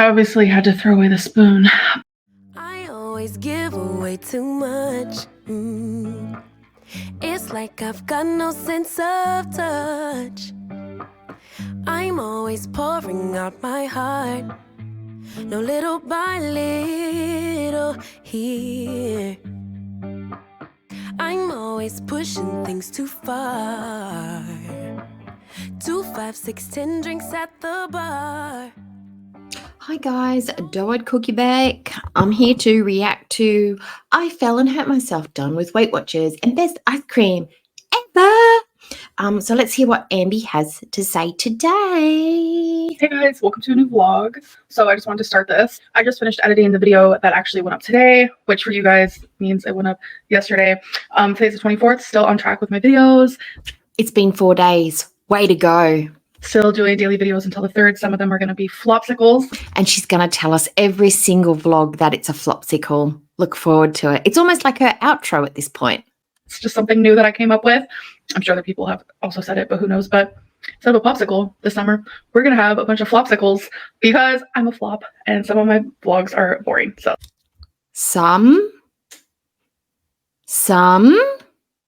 I obviously had to throw away the spoon. I always give away too much. It's like I've got no sense of touch. I'm always pouring out my heart. No, little by little here. I'm always pushing things too far. 2, 5, 6, 10 drinks at the bar. Hi guys, Dodd Cookie back. I'm here to react to I Fell and Hurt Myself done with Weight Watchers and best ice cream ever. So let's hear what Ambi has to say today. Hey guys, welcome to a new vlog. So I just wanted to start this. I just finished editing the video that actually went up today, which for you guys means it went up yesterday. Today's the 24th, still on track with my videos. It's been 4 days. Way to go. Still doing daily videos until the 3rd. Some of them are going to be Flopsicles. And she's going to tell us every single vlog that it's a Flopsicle. Look forward to it. It's almost like her outro at this point. It's just something new that I came up with. I'm sure other people have also said it, but who knows. But instead of a popsicle this summer, we're going to have a bunch of Flopsicles because I'm a flop and some of my vlogs are boring. So Some.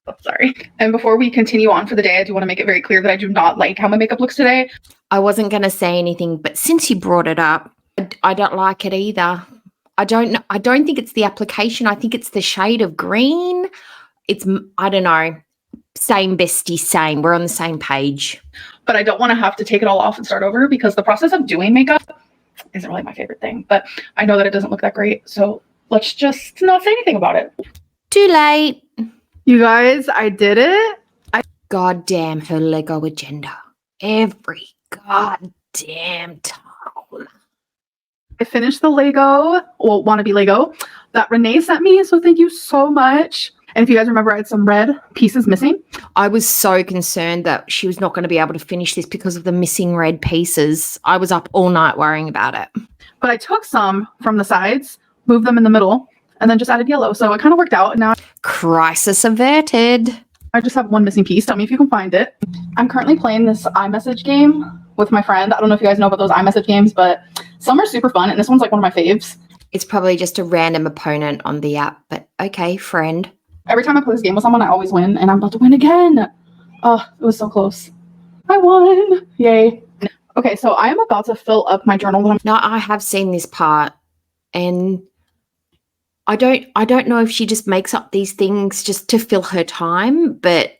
oh, sorry. And before we continue on for the day, I do want to make it very clear that I do not like how my makeup looks today. I wasn't going to say anything, but since you brought it up, I don't like it either. I don't think it's the application. I think it's the shade of green. I don't know. Same bestie, same. We're on the same page. But I don't want to have to take it all off and start over because the process of doing makeup isn't really my favorite thing. But I know that it doesn't look that great. So let's just not say anything about it. Too late. You guys, I did it. God damn her Lego agenda. Every goddamn time. I finished the Lego, well, wannabe Lego that Renee sent me. So thank you so much. And if you guys remember, I had some red pieces missing. I was so concerned that she was not going to be able to finish this because of the missing red pieces. I was up all night worrying about it. But I took some from the sides, moved them in the middle, and then just added yellow. So it kind of worked out. And now Crisis averted. I just have one missing piece. Tell me if you can find it. I'm currently playing this iMessage game with my friend. I don't know if you guys know about those iMessage games, but some are super fun. And this one's like one of my faves. It's probably just a random opponent on the app, but okay, friend. Every time I play this game with someone, I always win, and I'm about to win again. Oh, it was so close. I won. Yay. Okay, so I am about to fill up my journal. No, I have seen this part, and I don't know if she just makes up these things just to fill her time, but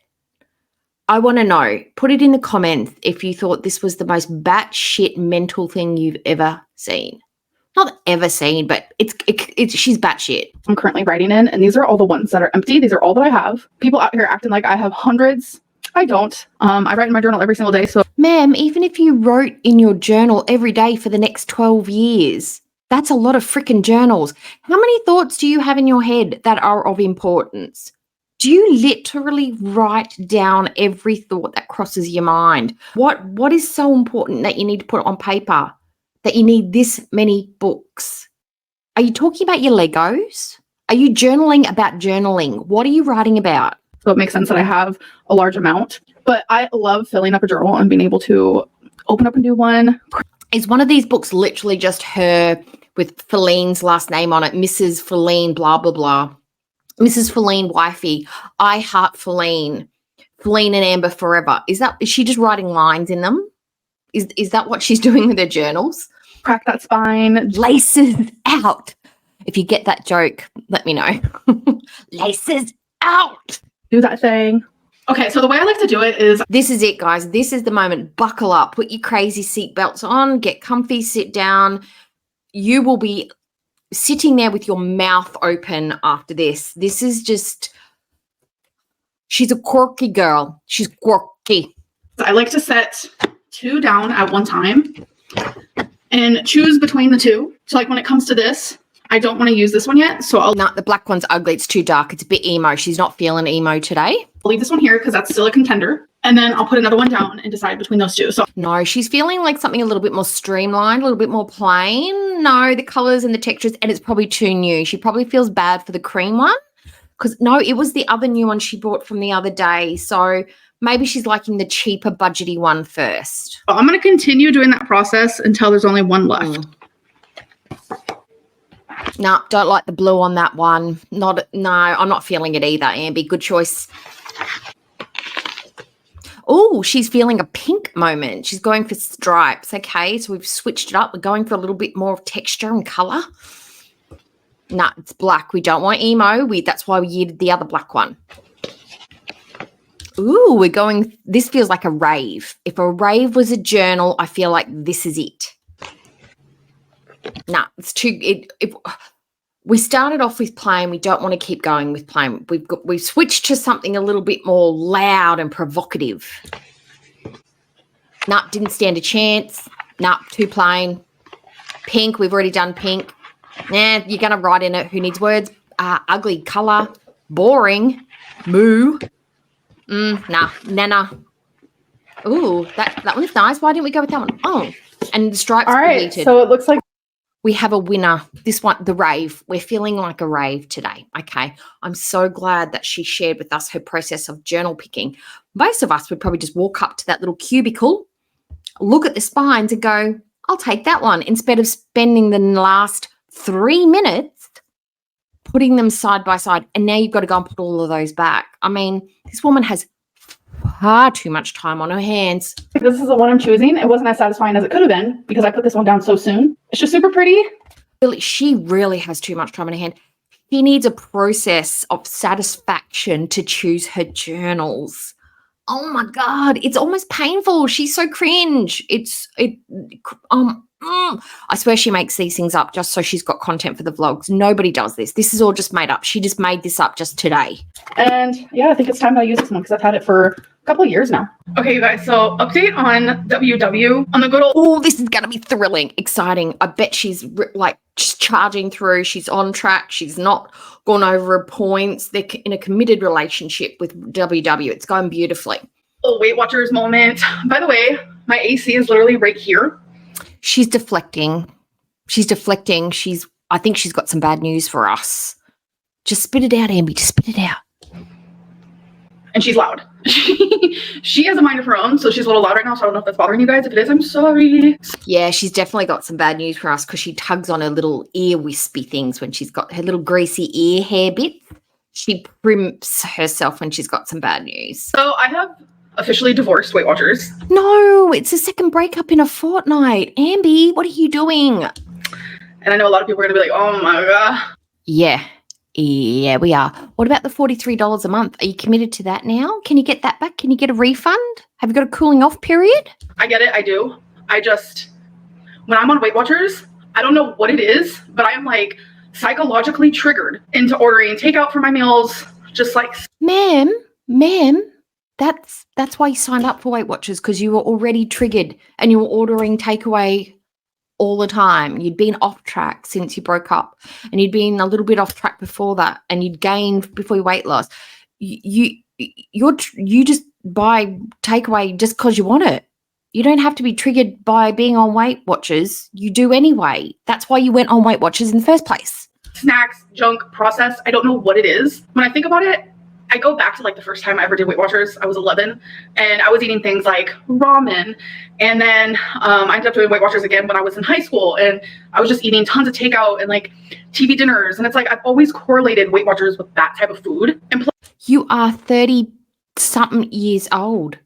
I want to know. Put it in the comments if you thought this was the most batshit mental thing you've ever seen. Not ever seen, but she's batshit. I'm currently writing in, and these are all the ones that are empty. These are all that I have. People out here acting like I have hundreds. I don't. I write in my journal every single day. So, ma'am, even if you wrote in your journal every day for the next 12 years, that's a lot of freaking journals. How many thoughts do you have in your head that are of importance? Do you literally write down every thought that crosses your mind? What is so important that you need to put on paper? That you need this many books? Are you talking about your Legos? Are you journaling about journaling? What are you writing about? So it makes sense that I have a large amount. But I love filling up a journal and being able to open up a new one. Is one of these books literally just her with Falleen's last name on it? Mrs. Falleen, blah, blah, blah. Mrs. Falleen, wifey. I heart Falleen. Falleen and Amber forever. Is she just writing lines in them? Is that what she's doing with her journals? Crack that spine. Laces out. If you get that joke, let me know. Laces out. Do that thing. Okay, so the way I like to do it is... This is it, guys. This is the moment. Buckle up. Put your crazy seatbelts on. Get comfy. Sit down. You will be sitting there with your mouth open after this. This is just... She's a quirky girl. She's quirky. I like to set 2 down at one time and choose between the 2. So like when it comes to this, I don't want to use this one yet. So I'll the black one's ugly. It's too dark. It's a bit emo. She's not feeling emo today. leave this one here because that's still a contender. And then I'll put another one down and decide between those 2. So no, she's feeling like something a little bit more streamlined, a little bit more plain. No, the colors and the textures, and it's probably too new. She probably feels bad for the cream one because no, it was the other new one she bought from the other day. So maybe she's liking the cheaper budgety one first. I'm going to continue doing that process until there's only one left. No, don't like the blue on that one. No, I'm not feeling it either, Amby. Good choice. Oh, she's feeling a pink moment. She's going for stripes. Okay, so we've switched it up. We're going for a little bit more texture and colour. No, it's black. We don't want emo. That's why we yeeted the other black one. Ooh, we're going, this feels like a rave. If a rave was a journal, I feel like this is it. No, it's too, we started off with plain. We don't want to keep going with plain. We've switched to something a little bit more loud and provocative. No, didn't stand a chance. No, too plain. Pink, we've already done pink. Nah, you're going to write in it. Who needs words? Ugly colour. Boring. Moo. Nah, nana. Ooh, that one's nice. Why didn't we go with that one? Oh, and the stripes. All right, deleted. so it looks like we have a winner. This one, the rave. We're feeling like a rave today. Okay. I'm so glad that she shared with us her process of journal picking. Most of us would probably just walk up to that little cubicle, look at the spines and go, I'll take that one, instead of spending the last 3 minutes putting them side by side. And now you've got to go and put all of those back. I mean, this woman has far too much time on her hands. this is the one I'm choosing. It wasn't as satisfying as it could have been because I put this one down so soon. It's just super pretty. She really has too much time on her hand. She needs a process of satisfaction to choose her journals. Oh my God, it's almost painful. She's so cringe. I swear she makes these things up just so she's got content for the vlogs. Nobody does this. This is all just made up. She just made this up just today. And yeah, I think it's time I use this one because I've had it for a couple of years now. Okay, you guys, so update on WW on the good old. Oh, this is going to be thrilling, exciting. I bet she's like just charging through. She's on track. She's not gone over her points. They're in a committed relationship with WW. It's going beautifully. Little Weight Watchers moment. By the way, my AC is literally right here. She's deflecting. I think she's got some bad news for us. Just spit it out, Amby. Just spit it out. And she's loud. She has a mind of her own, so she's a little loud right now, so I don't know if that's bothering you guys. If it is, I'm sorry. Yeah, she's definitely got some bad news for us because she tugs on her little ear wispy things when she's got her little greasy ear hair bits. She primps herself when she's got some bad news. So I have officially divorced Weight Watchers. No, it's a second breakup in a fortnight. Amby, what are you doing? And I know a lot of people are going to be like, oh my God. Yeah, we are. What about the $43 a month? Are you committed to that now? Can you get that back? Can you get a refund? Have you got a cooling off period? I get it. I do. When I'm on Weight Watchers, I don't know what it is, but I am like psychologically triggered into ordering takeout for my meals. Just like, Ma'am, that's why you signed up for Weight Watchers, because you were already triggered and you were ordering takeaway all the time. You'd been off track since you broke up, and you'd been a little bit off track before that, and you'd gained before your weight loss. You just buy takeaway just because you want it. You don't have to be triggered by being on Weight Watchers. You do anyway. That's why you went on Weight Watchers in the first place. Snacks, junk, processed. I don't know what it is. When I think about it, I go back to like the first time I ever did Weight Watchers. I was 11 and I was eating things like ramen. And then I ended up doing Weight Watchers again when I was in high school, and I was just eating tons of takeout and like TV dinners. And it's like, I've always correlated Weight Watchers with that type of food. And you are 30 something years old.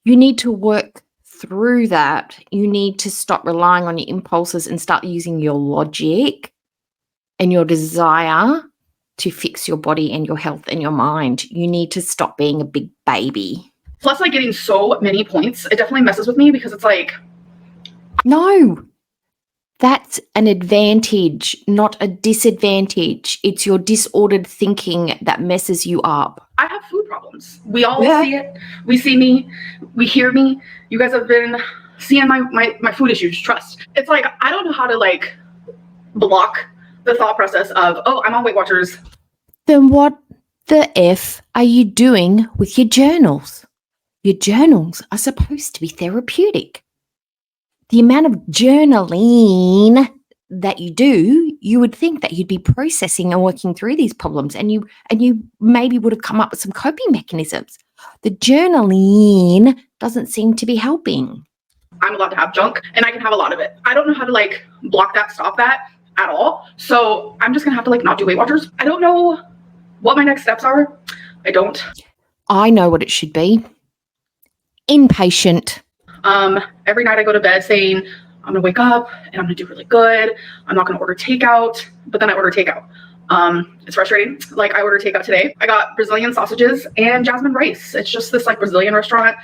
You need to work through that. You need to stop relying on your impulses and start using your logic and your desire to fix your body and your health and your mind. You need to stop being a big baby. Plus, like, getting so many points, it definitely messes with me because it's like... No, that's an advantage, not a disadvantage. It's your disordered thinking that messes you up. I have food problems. We all see it. We see me. We hear me. You guys have been seeing my food issues, trust. It's like, I don't know how to, like, block the thought process of, oh, I'm on Weight Watchers. Then what the F are you doing with your journals? Your journals are supposed to be therapeutic. The amount of journaling that you do, you would think that you'd be processing and working through these problems, and you maybe would have come up with some coping mechanisms. The journaling doesn't seem to be helping. I'm allowed to have junk, and I can have a lot of it. I don't know how to, like, block that, stop that. at all. So I'm just gonna have to like not do Weight Watchers. I don't know what my next steps are. I don't. I know what it should be. Inpatient. Every night I go to bed saying I'm gonna wake up and I'm gonna do really good. I'm not gonna order takeout, but then I order takeout. It's frustrating. Like I ordered takeout today. I got Brazilian sausages and jasmine rice. It's just this like Brazilian restaurant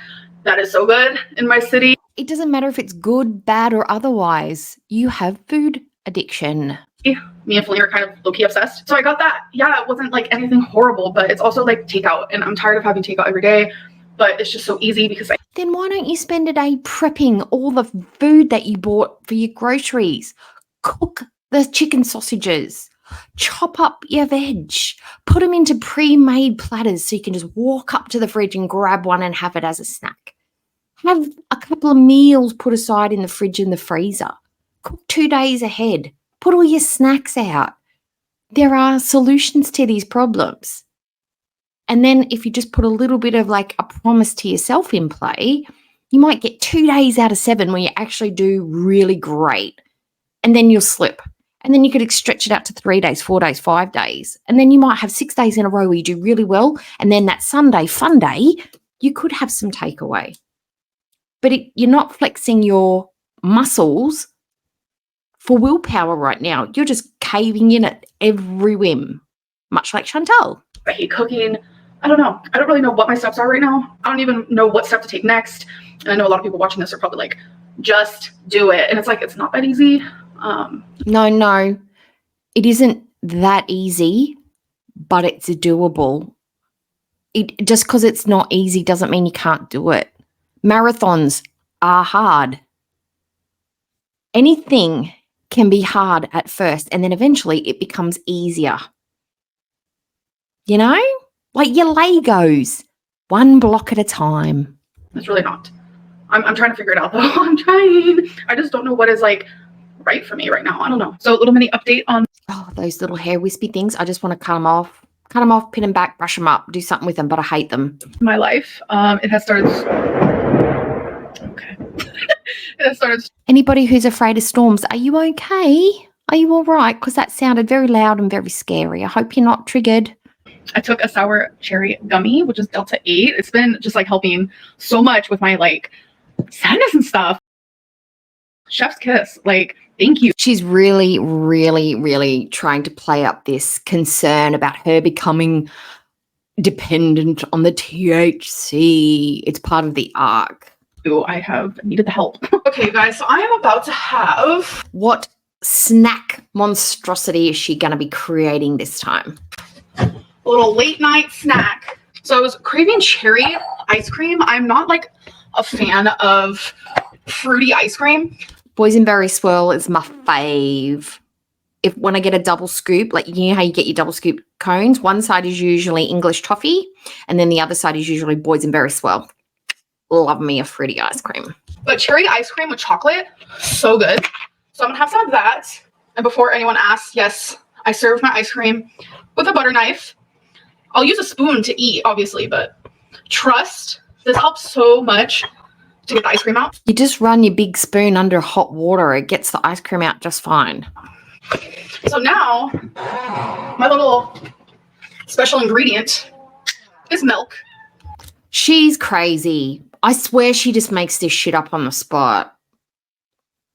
that is so good in my city. It doesn't matter if it's good, bad, or otherwise. You have food addiction. Me and Falleeen are kind of low-key obsessed. So I got that. Yeah, it wasn't like anything horrible, but it's also like takeout. And I'm tired of having takeout every day, but it's just so easy because Then why don't you spend a day prepping all the food that you bought for your groceries? Cook the chicken sausages. Chop up your veg. Put them into pre-made platters so you can just walk up to the fridge and grab one and have it as a snack. Have a couple of meals put aside in the fridge and the freezer. Cook 2 days ahead. Put all your snacks out. There are solutions to these problems. And then if you just put a little bit of like a promise to yourself in play, you might get 2 days out of 7 where you actually do really great. And then you'll slip. And then you could stretch it out to 3 days, 4 days, 5 days. And then you might have 6 days in a row where you do really well. And then that Sunday, fun day, you could have some takeaway. But you're not flexing your muscles for willpower right now. You're just caving in at every whim, much like Chantal. I hate cooking. I don't know. I don't really know what my steps are right now. I don't even know what step to take next. And I know a lot of people watching this are probably like, just do it. And it's like, it's not that easy. No, it isn't that easy, but it's doable. Just because it's not easy doesn't mean you can't do it. Marathons are hard. Anything can be hard at first, and then eventually it becomes easier. You know? Like your Legos, one block at a time. It's really not. I'm trying to figure it out though. I'm trying. I just don't know what is like right for me right now. I don't know. So a little mini update on those little hair wispy things. I just want to cut them off, pin them back, brush them up, do something with them, but I hate them. my life. It has started. Okay. It has started. Anybody who's afraid of storms, are you okay? Are you all right? Because that sounded very loud and very scary. I hope you're not triggered. I took a sour cherry gummy, which is Delta 8. It's been just like helping so much with my like sadness and stuff. Chef's kiss. Like, thank you. She's really, really, really trying to play up this concern about her becoming dependent on the THC. It's part of the arc. I have needed the help. Okay, guys, so I am about to have... What snack monstrosity is she going to be creating this time? A little late night snack. So I was craving cherry ice cream. I'm not like a fan of fruity ice cream. Boysenberry swirl is my fave. When I get a double scoop, like you know how you get your double scoop cones, one side is usually English toffee and then the other side is usually boysenberry swirl. Love me a fruity ice cream. But cherry ice cream with chocolate, so good. So I'm gonna have some of that. And before anyone asks, yes, I serve my ice cream with a butter knife. I'll use a spoon to eat, obviously, but trust, this helps so much to get the ice cream out. You just run your big spoon under hot water. It gets the ice cream out just fine. So now, my little special ingredient is milk. She's crazy. I swear she just makes this shit up on the spot.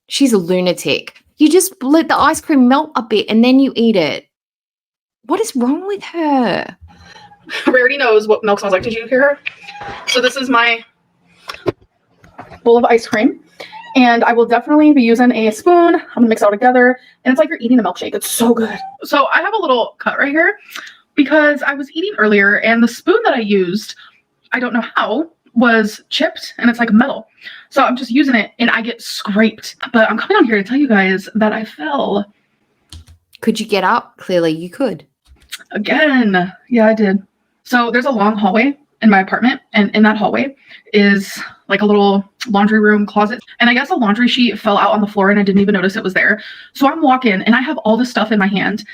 She's a lunatic. You just let the ice cream melt a bit and then you eat it. What is wrong with her? Rarity knows what milk smells like. Did you hear her? So this is my bowl of ice cream. And I will definitely be using a spoon. I'm gonna mix it all together. And it's like you're eating a milkshake. It's so good. So I have a little cut right here because I was eating earlier and the spoon that I used, I don't know how, was chipped and it's like metal. So I'm just using it and I get scraped. But I'm coming on here to tell you guys that I fell. Could you get up? Clearly you could. Again. Yeah, I did. So there's a long hallway in my apartment, and in that hallway is like a little laundry room closet, and I guess a laundry sheet fell out on the floor and I didn't even notice it was there. So I'm walking and I have all this stuff in my hand,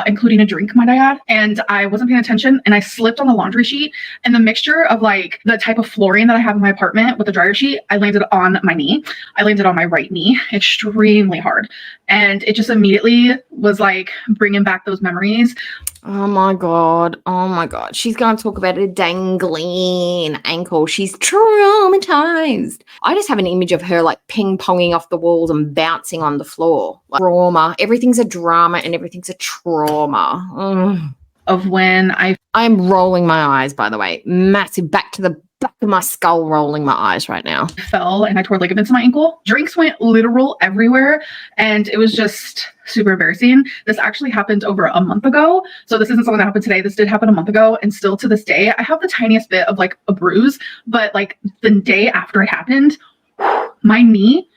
including a drink, might I add, and I wasn't paying attention and I slipped on the laundry sheet, and the mixture of like the type of flooring that I have in my apartment with the dryer sheet, I landed on my knee. I landed on my right knee extremely hard, and it just immediately was like bringing back those memories. Oh my God. Oh my God. She's going to talk about a dangling ankle. She's traumatized. I just have an image of her like ping-ponging off the walls and bouncing on the floor. Like, trauma. Everything's a drama and everything's a trauma. Ugh. Of when I'm rolling my eyes, by the way. Massive back to the back of my skull, rolling my eyes right now. fell and I tore ligaments in my ankle. Drinks went literal everywhere and it was just super embarrassing. This actually happened over a month ago. So this isn't something that happened today. This did happen a month ago, and still to this day, I have the tiniest bit of like a bruise, but like the day after it happened, my knee,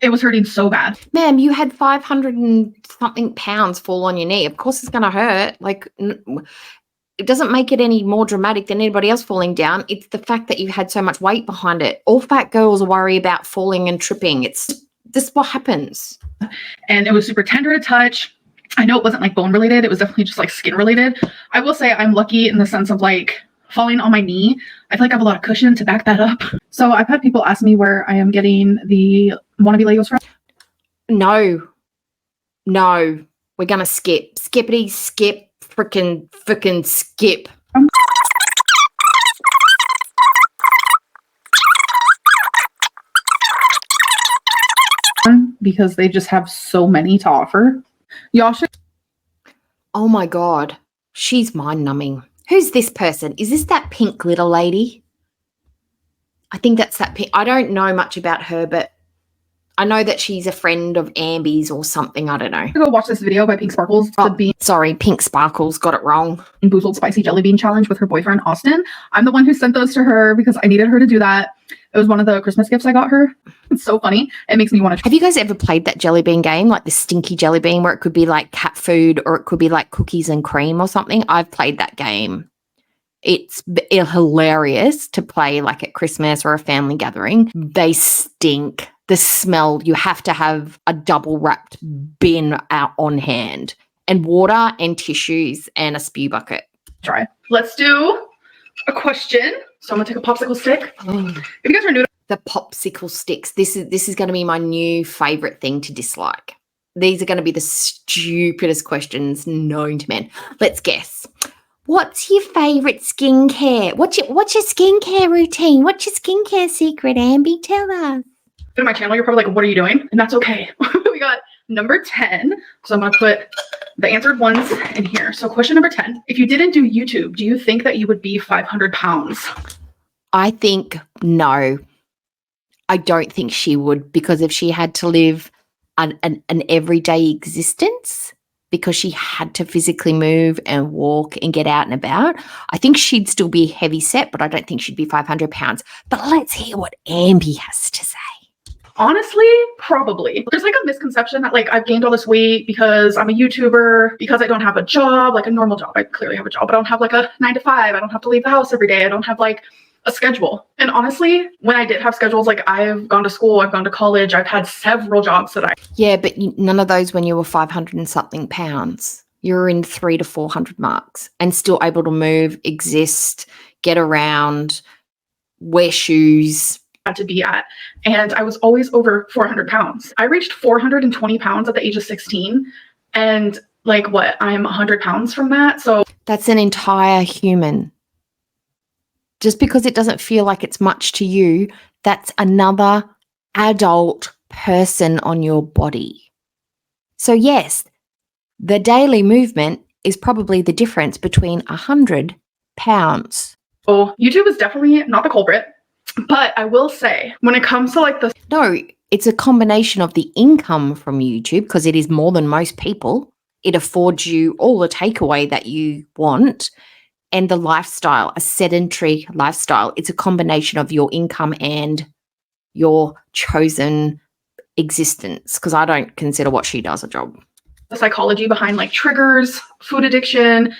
it was hurting so bad. Ma'am, you had 500 and something pounds fall on your knee. Of course it's going to hurt. Like, it doesn't make it any more dramatic than anybody else falling down. It's the fact that you had so much weight behind it. All fat girls worry about falling and tripping. It's this is what happens. And it was super tender to touch. I know it wasn't like bone related. It was definitely just like skin related. I will say I'm lucky in the sense of like falling on my knee. I feel like I have a lot of cushion to back that up. So I've had people ask me where I am getting the wannabe Legos from. No. We're going to skip. Skippity, skip, frickin' skip. Because they just have so many to offer. Y'all should. Oh my God. She's mind numbing. Who's this person? Is this that pink little lady? I think that's that pink. I don't know much about her, but I know that she's a friend of Ambi's or something. I don't know. Go watch this video by Pink Sparkles. The Bean Sorry, Pink Sparkles got it wrong. Boozled Spicy Jelly Bean Challenge with her boyfriend, Austin. I'm the one who sent those to her because I needed her to do that. It was one of the Christmas gifts I got her. It's so funny. It makes me want to. Have you guys ever played that jelly bean game, like the stinky jelly bean, where it could be like cat food or it could be like cookies and cream or something? I've played that game. It's hilarious to play like at Christmas or a family gathering. They stink. The smell, you have to have a double wrapped bin out on hand and water and tissues and a spew bucket. Try. Let's do a question. So I'm gonna take a popsicle stick. If you guys are new to The popsicle sticks. This is going to be my new favorite thing to dislike. These are going to be the stupidest questions known to man. Let's guess. What's your favorite skincare? What's your skincare routine? What's your skincare secret, Ambi? Tell us. my channel, you're probably like, what are you doing? And that's okay. We got number 10. So I'm gonna put the answered ones in here. So question number 10. If you didn't do YouTube, do you think that you would be 500 pounds? I think no. I don't think she would, because if she had to live an everyday existence, because she had to physically move and walk and get out and about, I think she'd still be heavy set, but I don't think she'd be 500 pounds. But let's hear what Ambi has to say. Honestly, probably. There's like a misconception that like I've gained all this weight because I'm a YouTuber, because I don't have a job, like a normal job. I clearly have a job, but I don't have like a 9 to 5. I don't have to leave the house every day. I don't have like a schedule. And honestly, when I did have schedules, like I've gone to school, I've gone to college, I've had several jobs that I. Yeah, but none of those when you were 500 and something pounds. You were in 300 to 400 marks and still able to move, exist, get around, wear shoes. Had to be at. And I was always over 400 pounds. I reached 420 pounds at the age of 16. And like what? I'm 100 pounds from that. So that's an entire human. Just because it doesn't feel like it's much to you, that's another adult person on your body. So yes, the daily movement is probably the difference between 100 pounds. So YouTube is definitely not the culprit. But I will say, when it comes to like the... No, it's a combination of the income from YouTube, because it is more than most people. It affords you all the takeaway that you want. And the lifestyle, a sedentary lifestyle, it's a combination of your income and your chosen existence, because I don't consider what she does a job. The psychology behind like triggers, food addiction,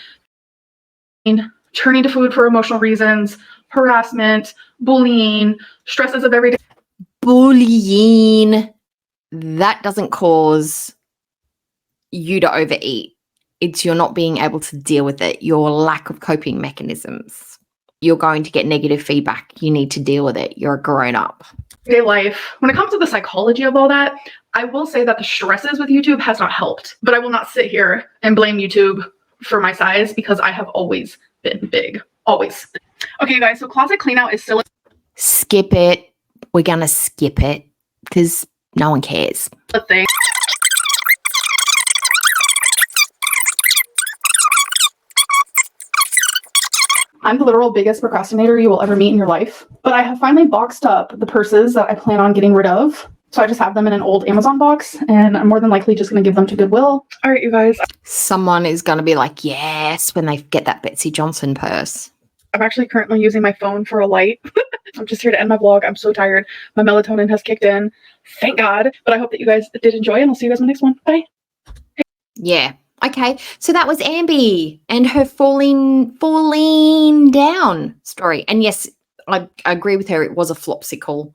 turning to food for emotional reasons, harassment, bullying, stresses of everyday. bullying. That doesn't cause you to overeat. It's you're not being able to deal with it, your lack of coping mechanisms. You're going to get negative feedback. You need to deal with it. You're a grown up. Day life. When it comes to the psychology of all that, I will say that the stresses with YouTube has not helped, but I will not sit here and blame YouTube for my size because I have always been big. Always. Okay, you guys, so closet clean out is still Skip it. We're going to skip it because no one cares. a thing. I'm the literal biggest procrastinator you will ever meet in your life, but I have finally boxed up the purses that I plan on getting rid of. So I just have them in an old Amazon box, and I'm more than likely just going to give them to Goodwill. All right, you guys. Someone is going to be like, yes, when they get that Betsy Johnson purse. I'm actually currently using my phone for a light. I'm just here to end my vlog. I'm so tired. My melatonin has kicked in. Thank God. But I hope that you guys did enjoy, and I'll see you guys in the next one. Bye. Yeah. Okay. So that was Ambi and her falling down story. And yes, I agree with her. It was a flopsicle.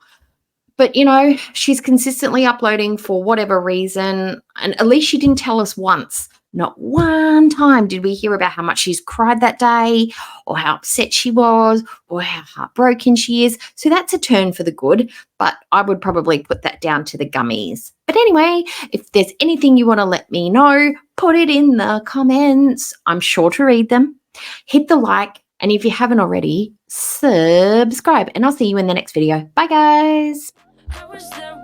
But, you know, she's consistently uploading for whatever reason. And at least she didn't tell us once. Not one time did we hear about how much she's cried that day or how upset she was or how heartbroken she is. So that's a turn for the good. But I would probably put that down to the gummies. But anyway, if there's anything you want to let me know, put it in the comments. I'm sure to read them. Hit the like. And if you haven't already, subscribe. And I'll see you in the next video. Bye, guys. I wish there